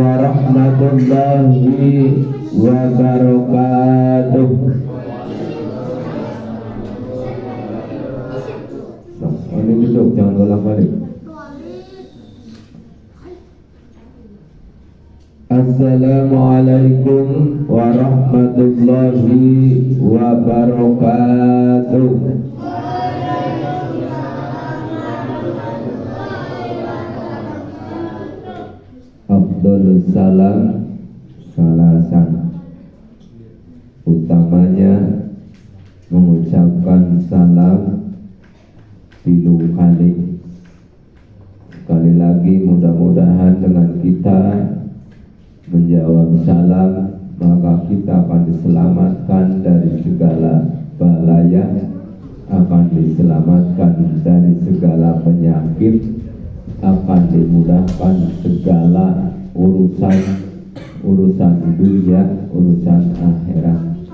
warahmatullahi wabarakatuh. Ini duduk, jangan bolak-balik. Assalamualaikum warahmatullahi wabarakatuh. Afdhalus salam, salasan utamanya mengucapkan salam 3 kali. Sekali lagi mudah-mudahan dengan kita menjawab salam maka kita akan diselamatkan dari segala balaya, akan diselamatkan dari segala penyakit, akan dimudahkan segala urusan dunia, urusan akhirat.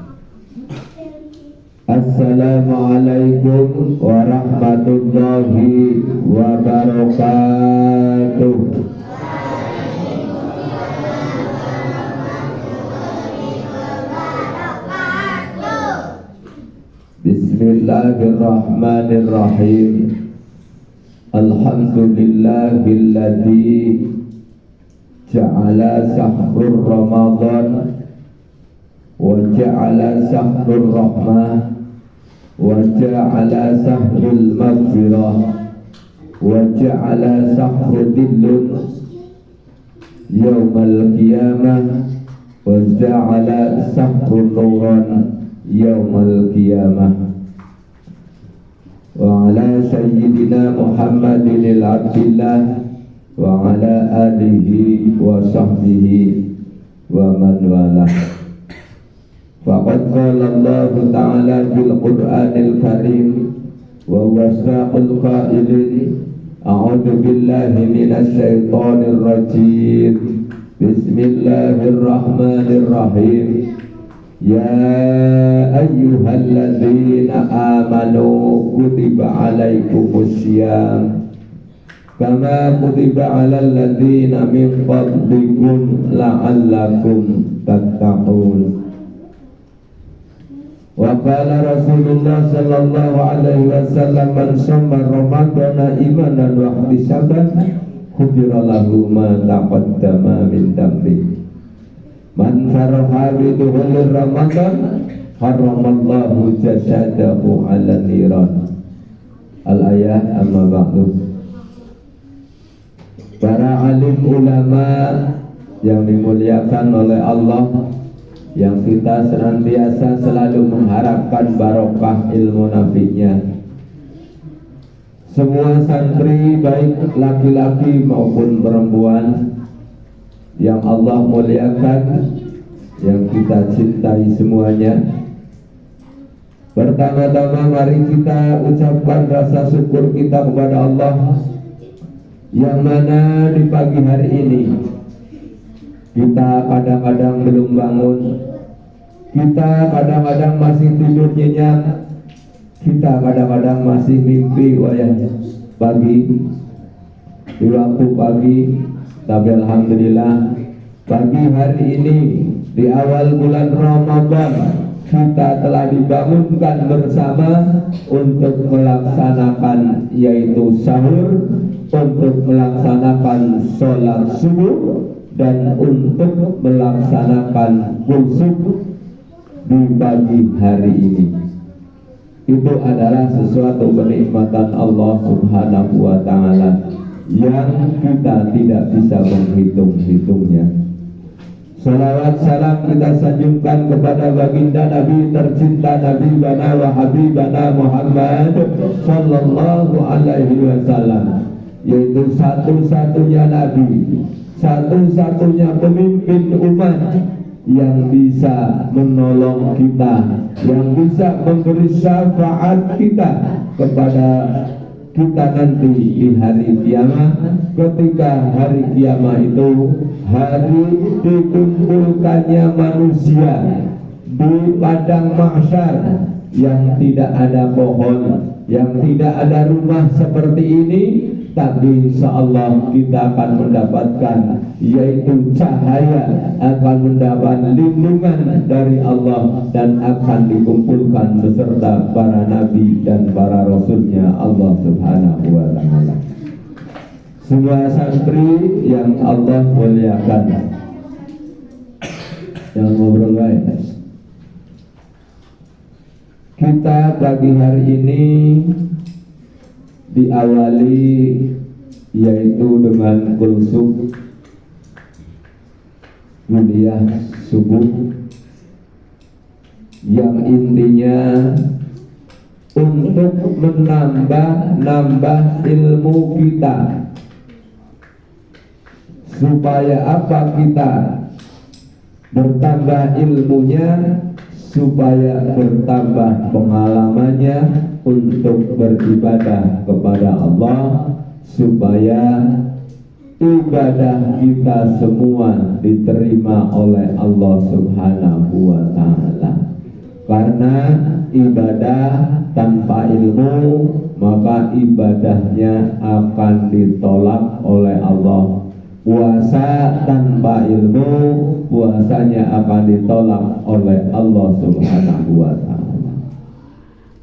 Assalamualaikum warahmatullahi wabarakatuh. Bismillahirrahmanirrahim. Alhamdulillahilladzi ja'ala sahrur Ramadan wa ja'ala sahrur rahmah wa ja'ala sahrul maghfirah wa ja'ala sahrul dillun yawmal qiyamah wa ja'ala sahrul nuran yawmal qiyamah. Wa ala sayyidina Muhammadin al-abdillah wa ala alihi wa sahbihi wa man walah. Faqad qala Allah ta'ala fil Qur'anil Karim wa huwa asdaqul qailin a'udzu billahi minasy syaithanir rajim. Bismillahirrahmanirrahim. Ya ayyuhalladzina amanu kutiba alaikumussyam kama kutiba alal ladzina min qablikum la'allakum tattaqun. Wa qala Rasulullah sallallahu alaihi wasallam man shoma ramadhana imanan wa ihtisaban ghufira lahu ma taqaddama min dhanbihi. Man faraha biduhul Ramadan haramallahu jasadahu ala niran. Al-ayah amma ba'du. Para alim ulama yang dimuliakan oleh Allah, yang kita senantiasa selalu mengharapkan barokah ilmu nafinya. Semua santri baik laki-laki maupun perempuan yang Allah muliakan, yang kita cintai semuanya. Pertama-tama mari kita ucapkan rasa syukur kita kepada Allah, yang mana di pagi hari ini kita kadang-kadang belum bangun, kita kadang-kadang masih tidur nyenyak, kita kadang-kadang masih mimpi wayah pagi, di waktu pagi. Tapi alhamdulillah pagi hari ini di awal bulan Ramadan kita telah dibangunkan bersama untuk melaksanakan yaitu sahur, untuk melaksanakan sholat subuh, dan untuk melaksanakan khusuk di pagi hari ini. Itu adalah sesuatu kenikmatan Allah Subhanahu wa ta'ala yang kita tidak bisa menghitung-hitungnya. Salawat salam kita sanjungkan kepada baginda Nabi tercinta, Nabi bana wa habibana Muhammad sallallahu alaihi wasallam, yaitu satu-satunya Nabi, satu-satunya pemimpin umat yang bisa menolong kita, yang bisa memberi syafaat kita kepada kita nanti di hari kiamat. Ketika hari kiamat itu hari dikumpulkannya manusia di padang mahsyar yang tidak ada pohon, yang tidak ada rumah seperti ini, tapi insyaallah kita akan mendapatkan, yaitu cahaya, akan mendapat lindungan dari Allah, dan akan dikumpulkan beserta para nabi dan para rasulnya Allah subhanahu wa ta'ala. Semua santri yang Allah muliakan, yang ngobrol baik, kita pagi hari ini diawali yaitu dengan kulsum kuliah subuh yang intinya untuk menambah ilmu kita. Supaya apa kita bertambah ilmunya? Supaya bertambah pengalamannya untuk beribadah kepada Allah, supaya ibadah kita semua diterima oleh Allah subhanahu wa ta'ala. Karena ibadah tanpa ilmu, maka ibadahnya akan ditolak oleh Allah. Puasa tanpa ilmu, puasanya akan ditolak oleh Allah subhanahu wa ta'ala.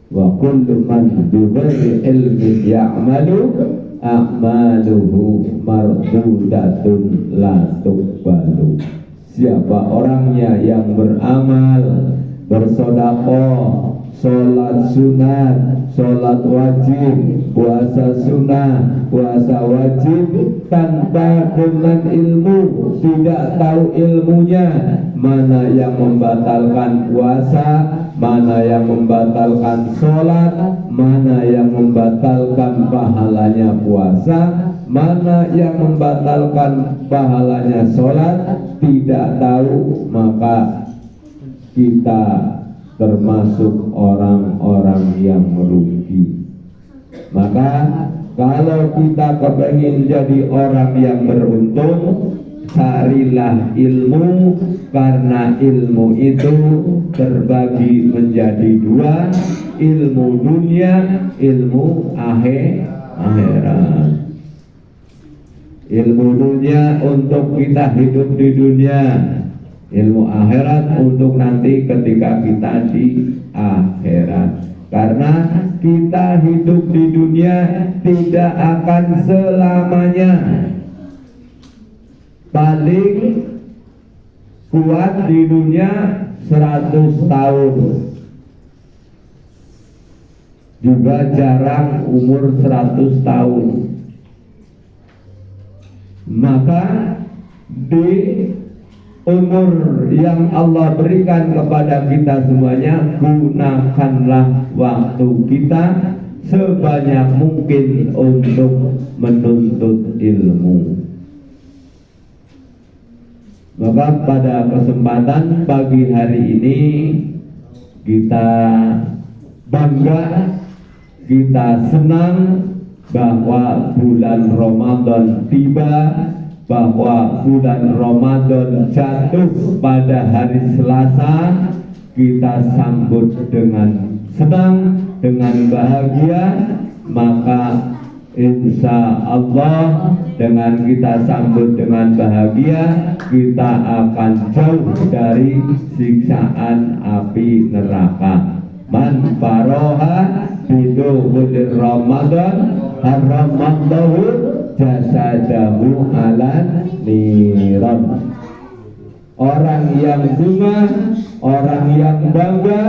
Wa kullu man bighairi ilmin ya'malu a'maluhu mardudatun la tuqbalu. Siapa orangnya yang beramal, bersedekah, sholat sunat, sholat wajib, puasa sunnah, puasa wajib, tanpa dengan ilmu, tidak tahu ilmunya, mana yang membatalkan puasa, mana yang membatalkan sholat, mana yang membatalkan pahalanya puasa, mana yang membatalkan pahalanya sholat, tidak tahu, maka kita termasuk orang-orang yang merugi. Maka kalau kita kepengin jadi orang yang beruntung, carilah ilmu, karena ilmu itu terbagi menjadi dua, ilmu dunia, ilmu akhirat. Ilmu dunia untuk kita hidup di dunia, ilmu akhirat untuk nanti ketika kita di akhirat. Karena kita hidup di dunia tidak akan selamanya. Paling kuat di dunia 100 tahun. Juga jarang umur 100 tahun. Maka di umur yang Allah berikan kepada kita semuanya, gunakanlah waktu kita sebanyak mungkin untuk menuntut ilmu. Maka pada kesempatan pagi hari ini kita bangga, kita senang bahwa bulan Ramadan tiba, bahwa bulan Ramadan jatuh pada hari Selasa. Kita sambut dengan senang, dengan bahagia. Maka insya Allah dengan kita sambut dengan bahagia, kita akan jauh dari siksaan api neraka. Man faroha bidukhul Ramadan haramallahu jasadahu alan niran. Orang yang bunga, orang yang bangga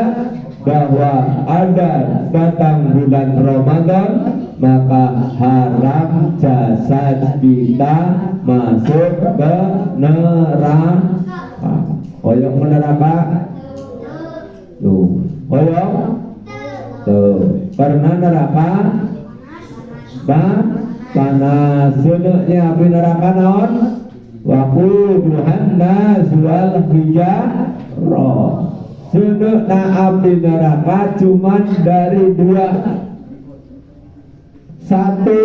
bahwa ada datang bulan Ramadan, maka haram jasad kita masuk ke neraka. Hoyong neraka tuh, hoyong tuh, pernah neraka panas. Sunuknya api neraka naon? Waquduhan nas wal hijarah. Sunukna api neraka cuman dari dua. Satu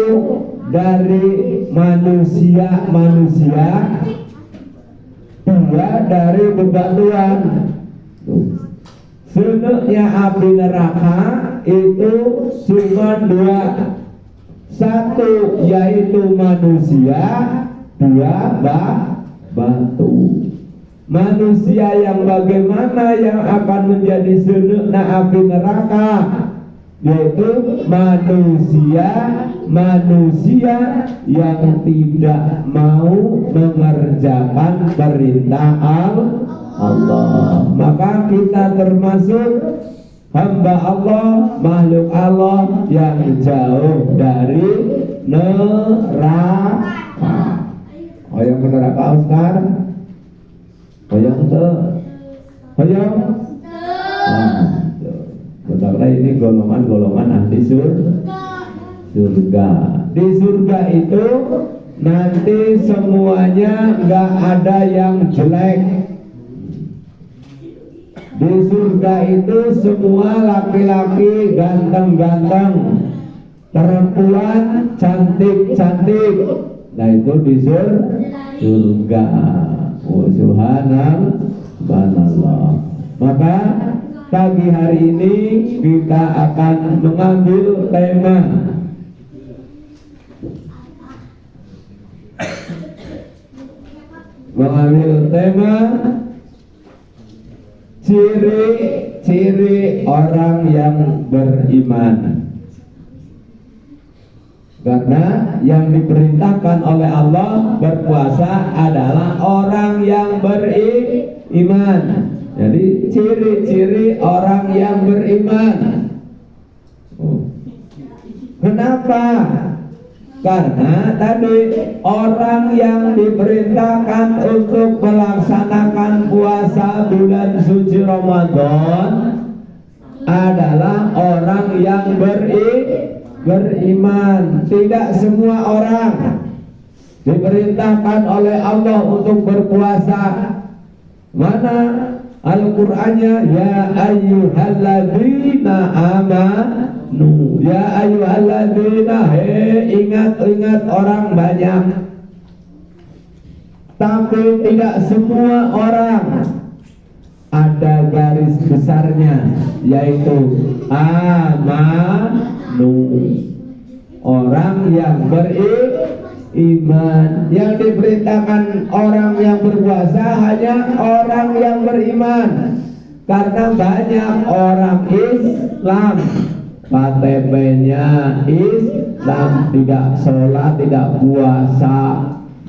dari manusia, dua dari bebatuan. Sunuknya api neraka itu cuma dua. Satu yaitu manusia, dua batu. Manusia yang bagaimana yang akan menjadi sunukna api neraka, yaitu manusia yang tidak mau mengerjakan perintah Allah. Maka kita termasuk hamba Allah, makhluk Allah yang jauh dari neraka. Hoyong ke neraka Oscar? Hoyong tuh? Hoyong? Bentar ini golongan ahli surga. Di surga itu nanti semuanya nggak ada yang jelek. Di surga itu semua laki-laki ganteng-ganteng, perempuan cantik-cantik. Nah itu di surga. Subhanallah. Maka pagi hari ini kita akan mengambil tema ciri-ciri orang yang beriman. Karena yang diperintahkan oleh Allah berpuasa adalah orang yang beriman. Jadi ciri-ciri orang yang beriman. Kenapa? Karena tadi orang yang diperintahkan untuk melaksanakan puasa bulan suci Ramadan adalah orang yang beriman. Tidak semua orang diperintahkan oleh Allah untuk berpuasa. Mana Al-Qur'annya? Ya ayyuhalladzina amanu. Ya ayyuhalladzina, ingat orang banyak. Tapi tidak semua orang. Ada garis besarnya, yaitu amanu, orang yang beriman. Yang diperintahkan orang yang berpuasa hanya orang yang beriman. Karena banyak orang Islam, KTP-nya Islam, tidak sholat, tidak puasa,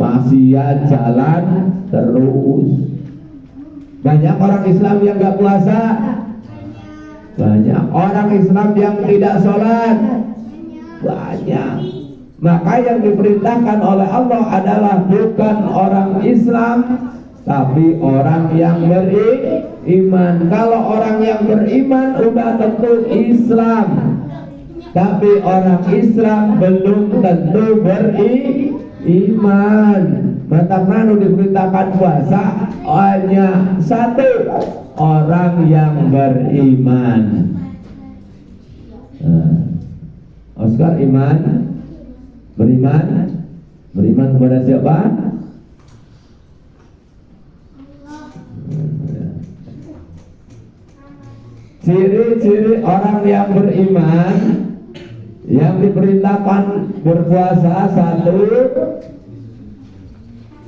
maksiat jalan terus. Banyak orang Islam yang gak puasa, banyak orang Islam yang tidak sholat, banyak. Maka yang diperintahkan oleh Allah adalah bukan orang Islam, tapi orang yang beriman. Kalau orang yang beriman udah tentu Islam, tapi orang Islam belum tentu beriman. Maka mana diperintahkan puasa hanya satu, orang yang beriman. Oscar beriman kepada siapa? Ciri-ciri orang yang beriman yang diperintahkan berpuasa satu,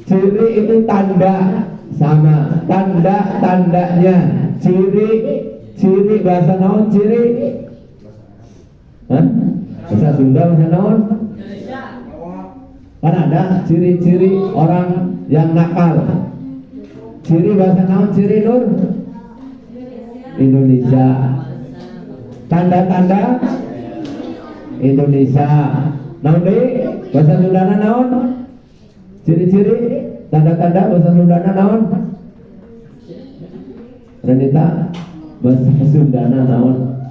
ciri itu tanda, sama tandanya. Ciri bahasa naon ciri? Bahasa Sunda bahasa naon? Kan ada ciri-ciri orang yang nakal. Ciri bahasa naon ciri Nur? Indonesia. Tanda-tanda Indonesia. Naon deui? Bahasa Sundana naon? Ciri-ciri tanda-tanda bahasa Sundana naon? Renita, bahasa Sundana naon?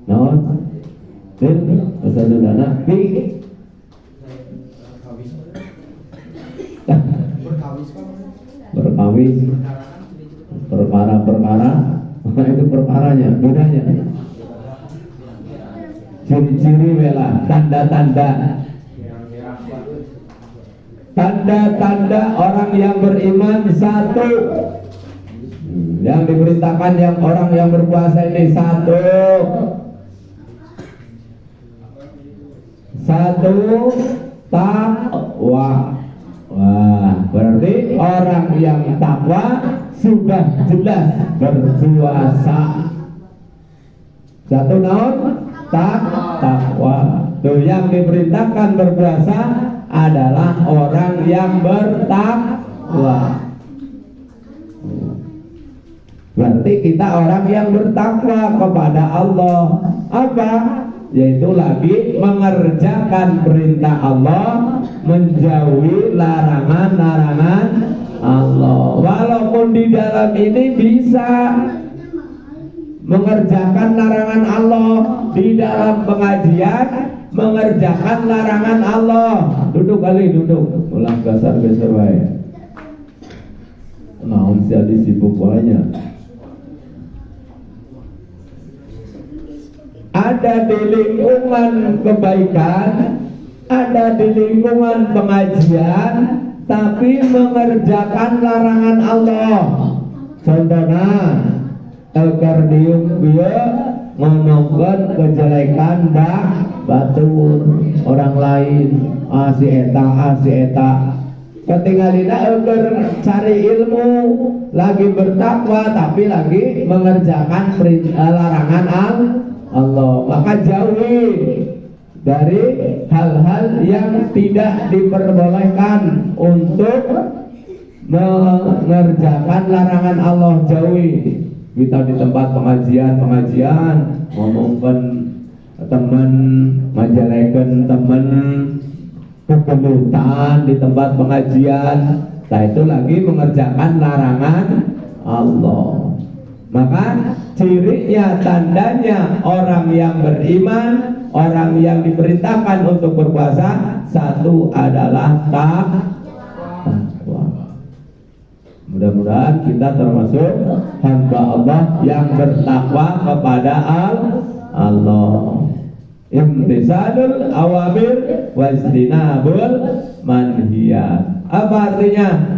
Naon? Din, bahasa Sundana pi. Berkawis. Perkara-perkara. Itu perkaranya, bedanya. Ciri-ciri wela, tanda-tanda orang yang beriman satu, Yang diperintahkan yang orang yang berpuasa ini satu takwa. Wah, berarti orang yang takwa sudah jelas berpuasa. Satu naon? Takwa. Tuh yang diperintahkan berpuasa adalah orang yang bertakwa. Berarti kita orang yang bertakwa kepada Allah. Apa? Yaitu lagi mengerjakan perintah Allah, menjauhi larangan-larangan Allah. Walaupun di dalam ini bisa mengerjakan larangan Allah, di dalam pengajian mengerjakan larangan Allah. Duduk kali, duduk. Ulang geser wae. Naon jadi sibuk banyak. Ada di lingkungan kebaikan, ada di lingkungan pengajian, tapi mengerjakan larangan Allah. Contohnya, agar diuk-biuk ngomongkan kejelekan batur orang lain, si eta. Ketinggalina agar cari ilmu, lagi bertakwa tapi lagi mengerjakan larangan Allah. Maka jauhi dari hal-hal yang tidak diperbolehkan untuk mengerjakan larangan Allah. Jauhi. Kita di tempat pengajian ngomongkan teman, ngajalekan teman, kegelutan di tempat pengajian. Nah itu lagi mengerjakan larangan Allah. Maka cirinya, tandanya orang yang beriman, orang yang diperintahkan untuk berpuasa, satu adalah takwa. Mudah-mudahan kita termasuk hamba Allah yang bertakwa kepada Allah. Imtisalul awamir wajtinabul manhiyat. Apa artinya?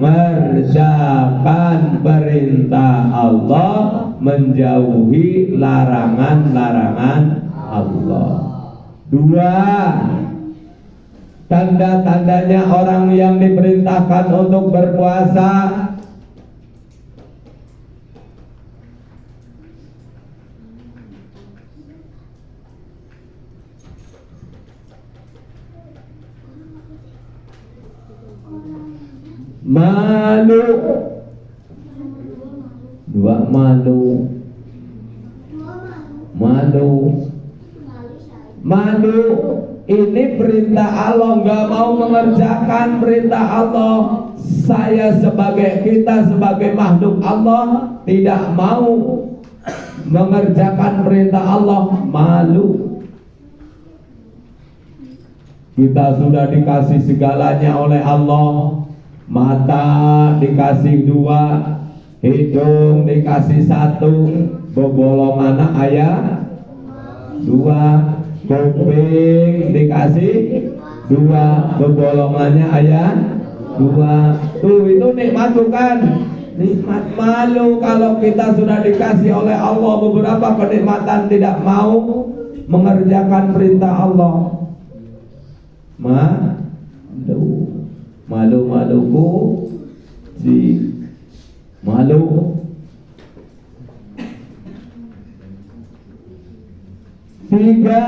Mengerjakan perintah Allah, menjauhi larangan-larangan Allah. Dua, tanda-tandanya orang yang diperintahkan untuk berpuasa. Malu. Dua, malu. Ini perintah Allah, nggak mau mengerjakan perintah Allah. Kita sebagai makhluk Allah tidak mau mengerjakan perintah Allah, malu. Kita sudah dikasih segalanya oleh Allah. Mata dikasih dua, hidung dikasih satu, bobolongan ayah dua, kuping dikasih dua, bobolongannya ayah dua. Tuh itu nikmat bukan? Nikmat. Malu kalau kita sudah dikasih oleh Allah beberapa kenikmatan tidak mau mengerjakan perintah Allah. Malu-maluku si malu. Tiga,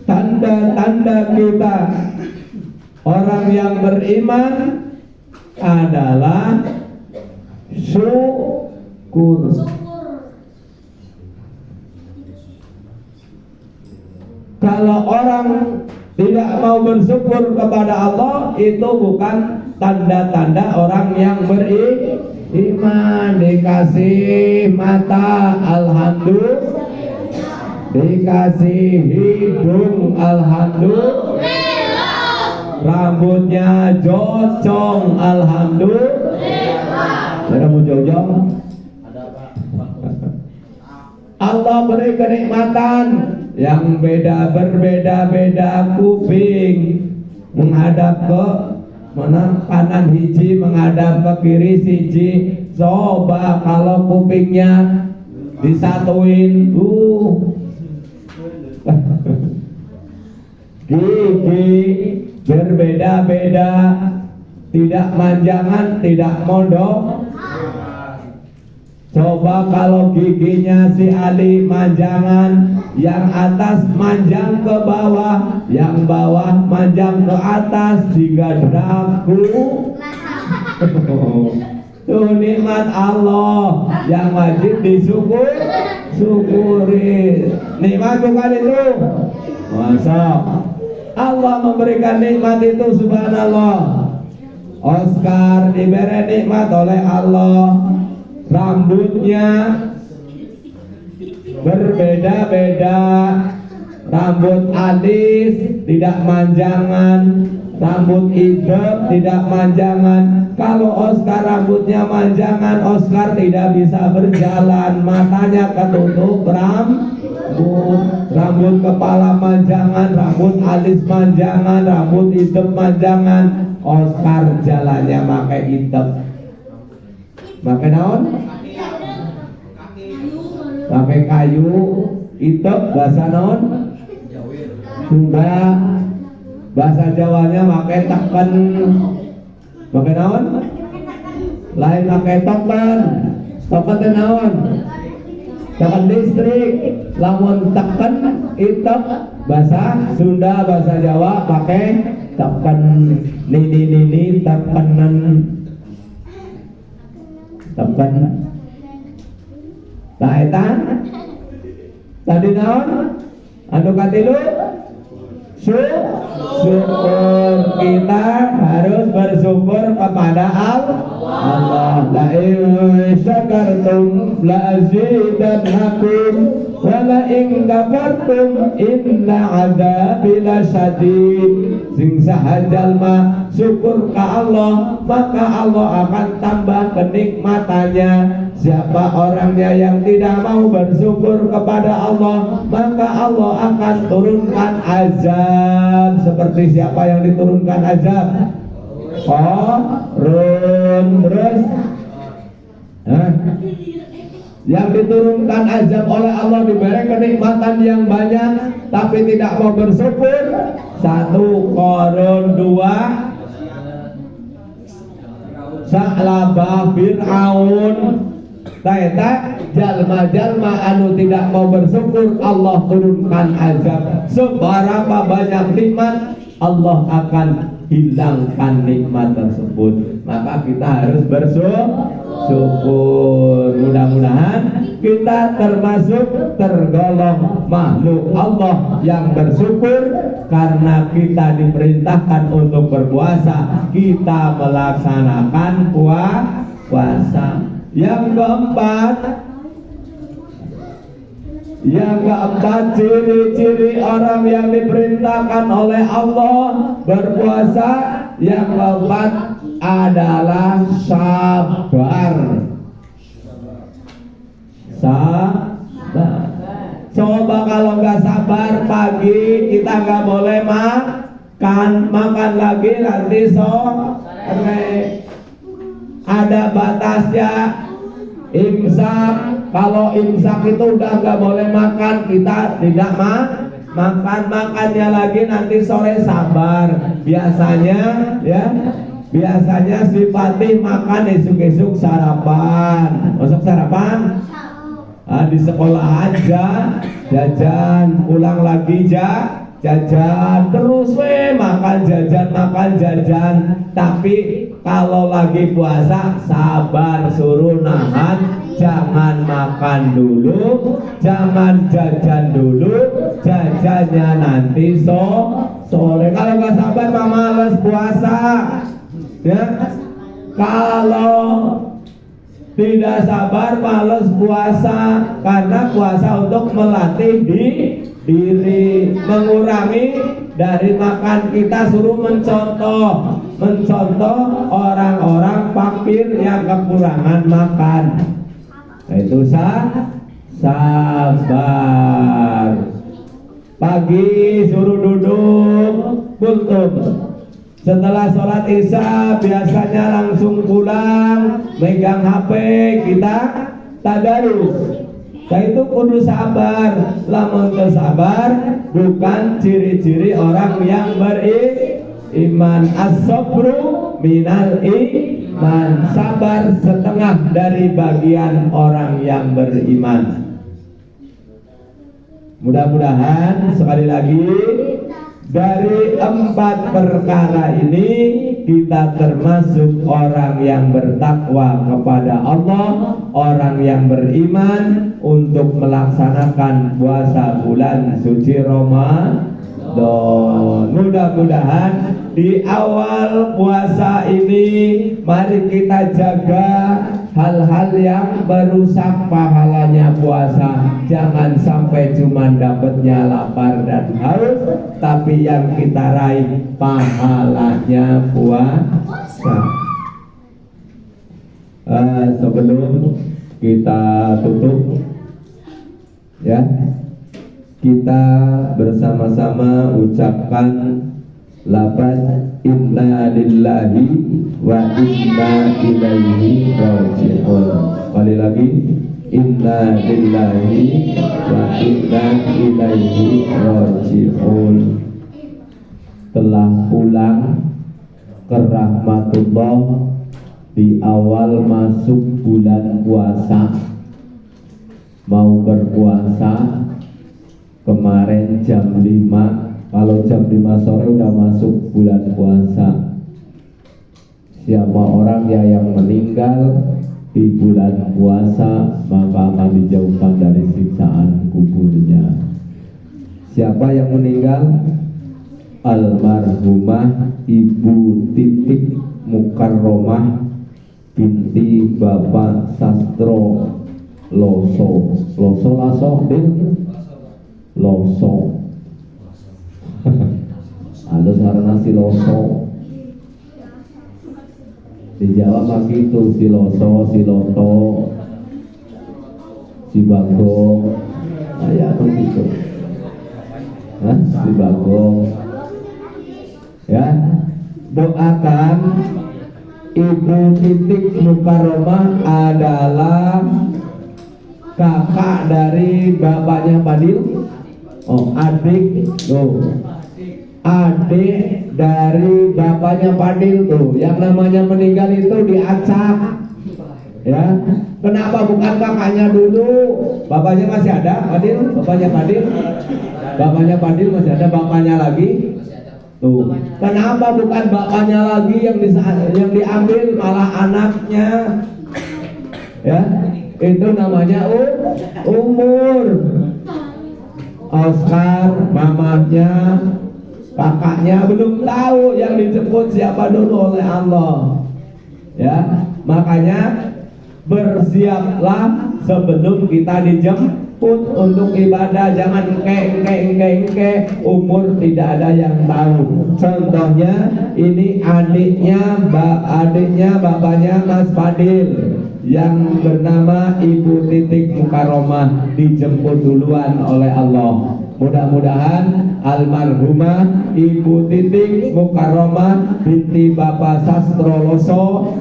tanda-tanda kita orang yang beriman adalah syukur. Kalau orang tidak mau bersyukur kepada Allah, itu bukan tanda-tanda orang yang beriman. Dikasih mata, alhamdulillah. Dikasih hidung, alhamdulillah. Rambutnya jocong, alhamdulillah. Rambut jojong. Allah beri kenikmatan yang berbeda-beda. Kuping menghadap ke Mana kanan hiji menghadap ke kiri siji. Coba kalau kupingnya disatuin, gigi berbeda-beda, tidak manjangan, tidak mondok. Coba kalau giginya si Ali manjangan, yang atas manjang ke bawah, yang bawah manjang ke atas, jika daku. Tuh nikmat Allah yang wajib syukuri. Nikmat bukan itu. Masa Allah memberikan nikmat itu, subhanallah. Oscar diberi nikmat oleh Allah. Rambutnya berbeda-beda, rambut alis tidak manjangan, rambut hijab tidak manjangan. Kalau Oscar rambutnya manjangan, Oscar tidak bisa berjalan, matanya ketutup rambut kepala manjangan, rambut alis manjangan, rambut hijab manjangan. Oscar jalannya pakai hijab. Pakai naon? Pakai kayu hitam, bahasa naon? Sunda. Bahasa Jawanya pakai teken. Pakai naon? Lain pakai token. Token naon? Token listrik. Lamun teken hitam, bahasa Sunda, bahasa Jawa pakai teken. Nini tekenan. Tepen taetan tadi naon anu katilu syukur. Kita harus bersyukur kepada Allah. La in syakartum la azidannakum wa la in kafartum inna adzabi lasyadid. Sing sahajalma syukur ke Allah, maka Allah akan tambah kenikmatannya. Siapa orangnya yang tidak mau bersyukur kepada Allah, maka Allah akan turunkan azab. Seperti siapa yang diturunkan azab? Qarun. Terus yang diturunkan azab oleh Allah diberi kenikmatan yang banyak, tapi tidak mau bersyukur. 1 Qarun, 2 Sa'labah Fir'aun. Taeta jalma-jalma anu tidak mau bersyukur, Allah turunkan azab. Seberapa banyak nikmat, Allah akan hilangkan nikmat tersebut. Maka kita harus bersyukur. Mudah-mudahan kita termasuk tergolong makhluk Allah yang bersyukur, karena kita diperintahkan untuk berpuasa, kita melaksanakan puasa. Yang keempat, ciri-ciri orang yang diperintahkan oleh Allah berpuasa. Yang keempat adalah sabar. Coba kalau nggak sabar, pagi kita nggak boleh makan lagi nanti sore. Ada batasnya. Imsak, kalau imsak itu udah nggak boleh makan, kita tidak makannya lagi nanti sore. Sabar. Biasanya si Fatih makan esuk-esuk sarapan. Masuk sarapan? Di sekolah aja jajan, pulang lagi jajan, terus makan jajan. Tapi kalau lagi puasa, sabar, suruh nahan, jangan makan dulu, jangan jajan dulu, jajannya nanti sore. Kalau nggak sabar mah males puasa, ya. Kalau tidak sabar males puasa, karena puasa untuk melatih diri, mengurangi dari makan. Kita suruh mencontoh orang-orang fakir yang kekurangan makan. Itu sabar. Pagi suruh duduk kultum, Setelah sholat isya biasanya langsung pulang, megang HP, kita tadarus. Nah itu kudu sabar. Lamun teu sabar bukan ciri-ciri orang yang beriman. As-sabru minal iman. Sabar setengah dari bagian orang yang beriman. Mudah-mudahan sekali lagi dari 4 perkara ini kita termasuk orang yang bertakwa kepada Allah, orang yang beriman untuk melaksanakan puasa bulan suci Ramadan. Mudah-mudahan di awal puasa ini mari kita jaga hal-hal yang merusak pahalanya puasa. Jangan sampai cuma dapatnya lapar dan haus, tapi yang kita raih pahalanya puasa. Sebelum kita tutup ya, kita bersama-sama ucapkan lafaz inna lillahi wa inna ilaihi raji'un. Sekali lagi, inna lillahi wa inna ilaihi raji'un. Telah pulang ke rahmatullah di awal masuk bulan puasa. Mau berpuasa kemarin jam 5, kalau jam 5 sore udah masuk bulan puasa. Siapa orang ya yang meninggal di bulan puasa maka akan dijauhkan dari siksaan kuburnya. Siapa yang meninggal? Almarhumah Ibu Titik Mukarromah binti Bapak Sastro Loso. Ada sarana si Loso. Dijawab lagi itu si Loso, si Loto, si Bagong. Ya begitu. Si Bagong. Ya, doakan Ibu Titik Mukarromah adalah kakak dari bapaknya Padil. Oh, adik tuh. Adik dari bapaknya Padil tuh. Yang namanya meninggal itu diacak. Ya. Kenapa bukan kakaknya dulu? Bapaknya masih ada, Padil? Bapaknya Padil? Bapaknya Padil masih ada, bapaknya lagi? Tuh. Kenapa bukan bapaknya lagi yang diambil malah anaknya? Ya. Itu namanya umur. Oscar, mamanya, kakaknya belum tahu, yang disebut siapa dulu oleh Allah. Ya, makanya bersiaplah sebelum kita dijemput untuk ibadah. Jangan engke, umur tidak ada yang tahu. Contohnya ini adiknya bapaknya Mas Fadil yang bernama Ibu Titik Mukarromah dijemput duluan oleh Allah. Mudah-mudahan almarhumah Ibu Titik Mukarromah binti Bapak Sastro Loso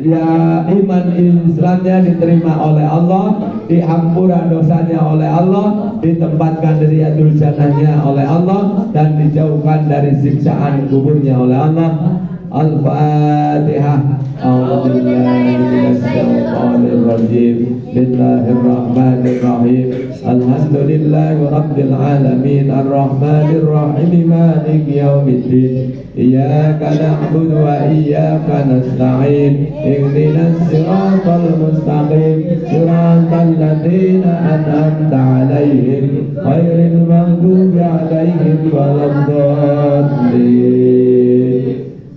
ya iman Islamnya diterima oleh Allah, diampura dosanya oleh Allah, ditempatkan di Riyadul Jannahnya oleh Allah, dan dijauhkan dari siksaan kuburnya oleh Allah. Al-Fatihah. A'udzubillahiminasyaitonirrajim. Bismillahirrahmanirrahim. Alhamdulillahi rabbil alamin. Ar-Rahmanirrahim. Maliki yaumiddin. Iyyaka na'budu wa iyyaka nasta'in. Ihdinas siratal mustaqim. Siratal ladzina an'amta 'alaihim ghairil maghdubi 'alaihim waladdallin.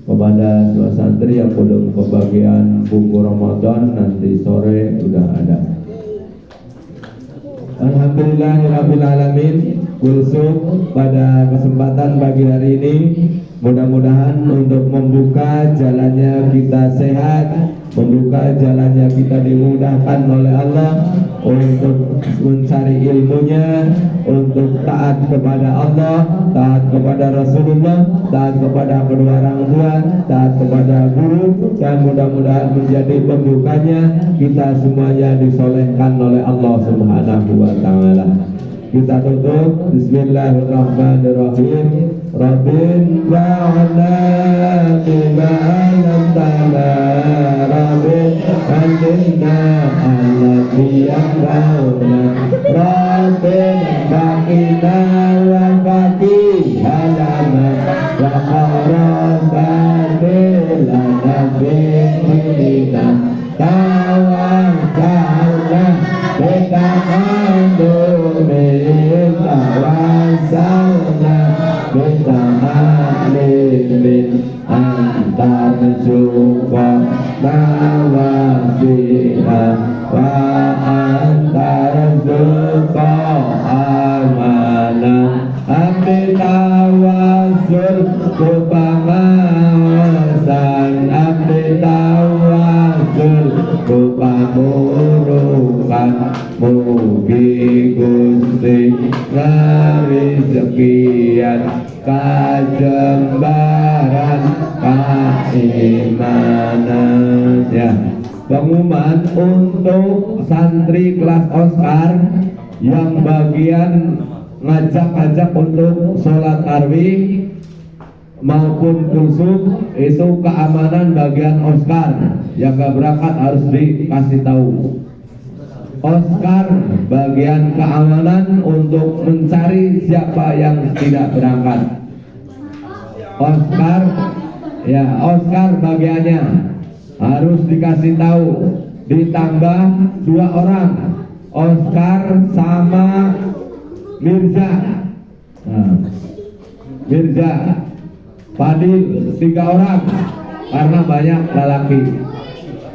Kepada semua santri yang belum kebagian buku Ramadan, nanti sore sudah ada. Alhamdulillahirabbil alamin. Kulsum pada kesempatan pagi hari ini mudah-mudahan untuk membuka jalannya kita sehat, membuka jalannya kita dimudahkan oleh Allah untuk mencari ilmunya, untuk taat kepada Allah, taat kepada Rasulullah, taat kepada kedua orang tua, taat kepada guru, dan mudah-mudahan menjadi pembukanya kita semuanya disolehkan oleh Allah Subhanahu wa Ta'ala. Kita tutup Bismillahirrahmanirrahim. Rabbin ba'na bima alamtana Rabbin alimna allati yanfa'una Rabbin ba'ina wa ba'ihana wa qarabati lana bi'ina tawakkalna bika andumil tawasalna bika halimin antar syukur nawasiha wa antar syukur amanah abdi tawasul kupamawasan abdi tawasul kupamurukan mugi Gusti ngarizekian kajembaran keimanan. Ya, pengumuman untuk santri kelas Oscar yang bagian ngajak-ngajak untuk sholat tarawih maupun kusuk itu keamanan bagian Oscar yang gak berangkat harus dikasih tahu. Oscar bagian keamanan untuk mencari siapa yang tidak berangkat. Oscar, ya Oscar bagiannya harus dikasih tahu, ditambah 2 orang, Oscar sama Mirza. Nah, Mirza, Fadil 3 orang karena banyak lelaki.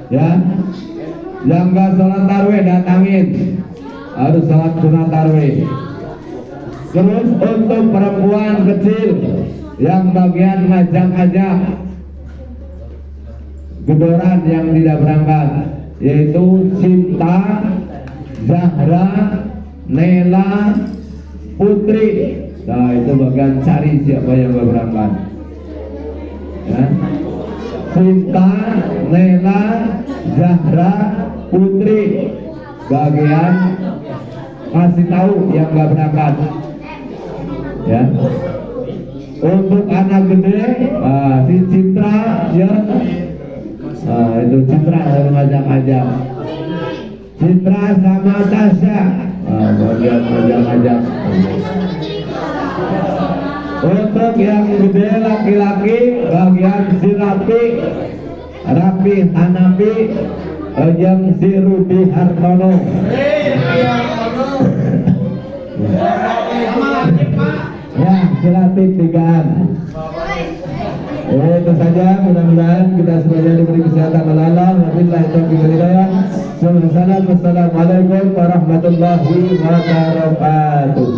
Ya, yang gak sholat tarawih datangin, harus sholat sunat tarawih. Terus untuk perempuan kecil yang bagian ngajak-ngajak gedoran yang tidak berangkat, yaitu Cinta, Zahra, Nela, Putri. Nah itu bagian cari siapa yang gak berangkat. Ya. Cinta, Nela, Zahra, Putri, bagian kasih tahu yang gak berangkat. Ya. Untuk anak gede, si Citra, ya, itu Citra yang ngajak-ngajak. Citra sama Tasya, bagian ngajak-ngajak. Untuk yang gede laki-laki, bagian si Rapi Hanafi, yang si Rudi Hartono. Ya, silatif 3-an. Itu saja, mudah-mudahan kita semuanya diberi kesehatan oleh Allah. Wabillahi taufiq wal hidayah. Assalamualaikum warahmatullahi wabarakatuh.